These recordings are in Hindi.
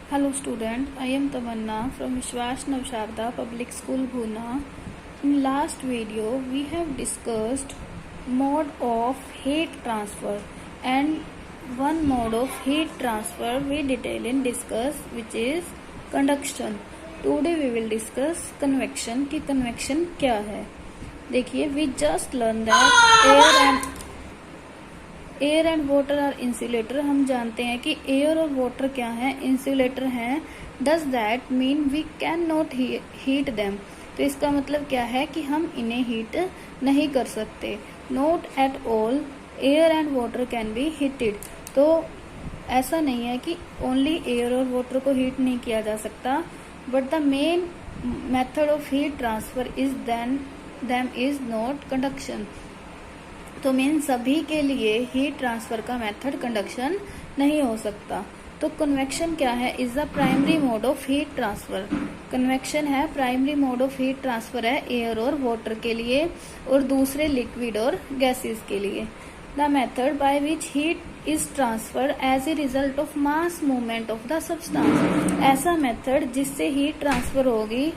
Hello student, I am Tamanna from Vishwas Navsharda Public School Bhuna. In last video we have discussed mode of heat transfer and one mode of heat transfer we detail in discuss which is conduction. Today we will discuss convection कि convection क्या है. देखिए we just learned that air and water are insulator. हम जानते हैं कि एयर और वाटर क्या है, इंसुलेटर हैं. Does that mean we can not heat them. तो इसका मतलब क्या है कि हम इन्हें हीट नहीं कर सकते. Not at all air and water can be heated. तो ऐसा नहीं है कि ओनली एयर और वाटर को हीट नहीं किया जा सकता, but the main method of heat transfer is them is not conduction. तो मीन सभी के लिए हीट ट्रांसफर का मेथड कंडक्शन नहीं हो सकता. तो कन्वेक्शन क्या है, is the primary mode of heat transfer. Convection है primary mode of heat transfer है एयर और वाटर के लिए और दूसरे लिक्विड और गैसेस के लिए. The method by which heat is transfer as a result of mass movement of the substance. ऐसा मेथड जिससे हीट ट्रांसफर होगी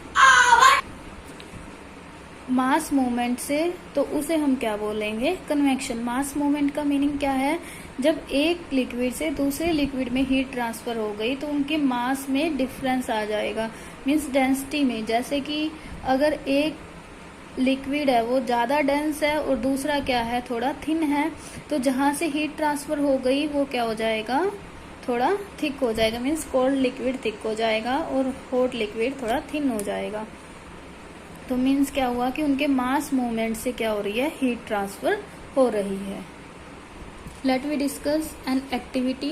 मास मूवमेंट से, तो उसे हम क्या बोलेंगे, कन्वेक्शन. मास मूवमेंट का मीनिंग क्या है, जब एक लिक्विड से दूसरे लिक्विड में हीट ट्रांसफर हो गई तो उनके मास में डिफरेंस आ जाएगा, मीन्स डेंसिटी में. जैसे कि अगर एक लिक्विड है वो ज्यादा डेंस है और दूसरा क्या है, थोड़ा थिन है, तो जहां से हीट ट्रांसफर हो गई वो क्या हो जाएगा, थोड़ा थिक हो जाएगा. मीन्स कोल्ड लिक्विड थिक हो जाएगा और हॉट लिक्विड थोड़ा थिन हो जाएगा. तो मीन्स क्या हुआ कि उनके मास मूवमेंट से क्या हो रही है, हीट ट्रांसफर हो रही है. Let we discuss an activity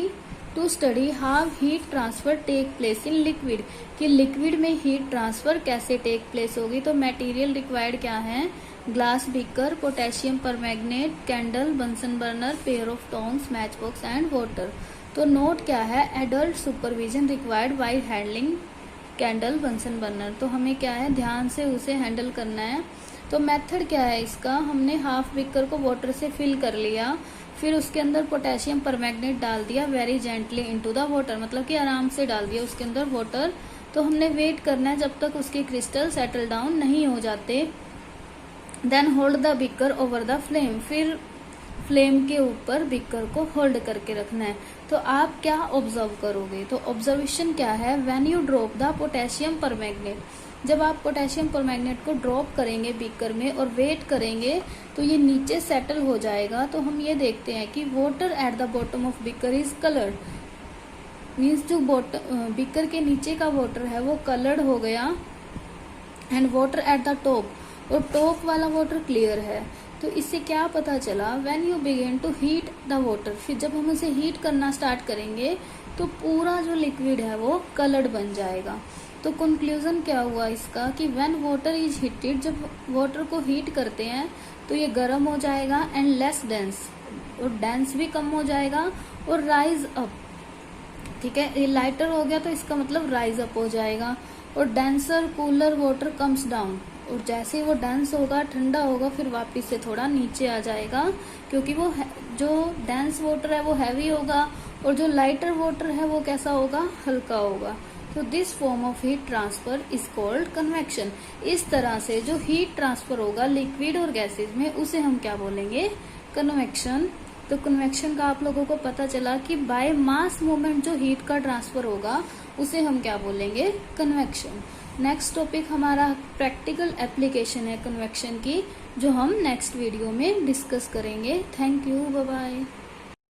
to study how heat transfer take place in liquid. कि लिक्विड में हीट ट्रांसफर कैसे टेक प्लेस होगी. तो मटेरियल रिक्वायर्ड क्या है, glass beaker, potassium permanganate, candle, Bunsen burner, pair of tongs, match box and water. तो नोट क्या है, adult supervision required while handling candle Bunsen burner. तो हमें क्या है, ध्यान से उसे हैंडल करना है. तो मेथड क्या है इसका, हमने हाफ बीकर को वाटर से फिल कर लिया, फिर उसके अंदर पोटेशियम परमैंगनेट डाल दिया very gently into the water, मतलब कि आराम से डाल दिया उसके अंदर वाटर. तो हमने वेट करना है जब तक उसके क्रिस्टल सेटल डाउन नहीं हो जाते. Then hold the beaker over the flame. फिर फ्लेम के ऊपर बीकर को होल्ड करके रखना है. तो आप क्या ऑब्जर्व करोगे, तो ऑब्जर्वेशन क्या है, when you drop the potassium permanganate. जब आप पोटेशियम परमैंगनेट को ड्रॉप करेंगे बीकर में और वेट करेंगे तो ये नीचे सेटल हो जाएगा. तो हम ये देखते हैं कि water at the bottom of beaker is coloured. Means जो बीकर के नीचे का वाटर है वो कलर्ड हो गया. And water at the top, और टॉप वाला वाटर क्लियर है. तो इससे क्या पता चला, when you begin to heat the water. फिर जब हम उसे हीट करना स्टार्ट करेंगे तो पूरा जो लिक्विड है वो कलर्ड बन जाएगा. तो कंक्लूजन क्या हुआ इसका कि व्हेन वाटर इज हीटेड, जब वाटर को हीट करते हैं तो ये गर्म हो जाएगा एंड लेस डेंस, और डेंस भी कम हो जाएगा और राइज अप. ठीक है, ये लाइटर हो गया तो इसका मतलब राइज अप हो जाएगा. और denser cooler water comes down, और जैसे वो डेंस होगा ठंडा होगा फिर वापस से थोड़ा नीचे आ जाएगा, क्योंकि वो जो डेंस वाटर है वो हैवी होगा और जो लाइटर वाटर है वो कैसा होगा, हल्का होगा. तो this form of heat transfer is called convection. इस तरह से जो हीट ट्रांसफर होगा लिक्विड और गैसेज में उसे हम क्या बोलेंगे, कन्वेक्शन. तो कन्वेक्शन का आप लोगों को पता चला कि बाय मास मूवमेंट जो हीट का ट्रांसफर होगा उसे हम क्या बोलेंगे, कन्वेक्शन. नेक्स्ट टॉपिक हमारा प्रैक्टिकल एप्लीकेशन है कन्वेक्शन की, जो हम नेक्स्ट वीडियो में डिस्कस करेंगे. Thank you, bye bye.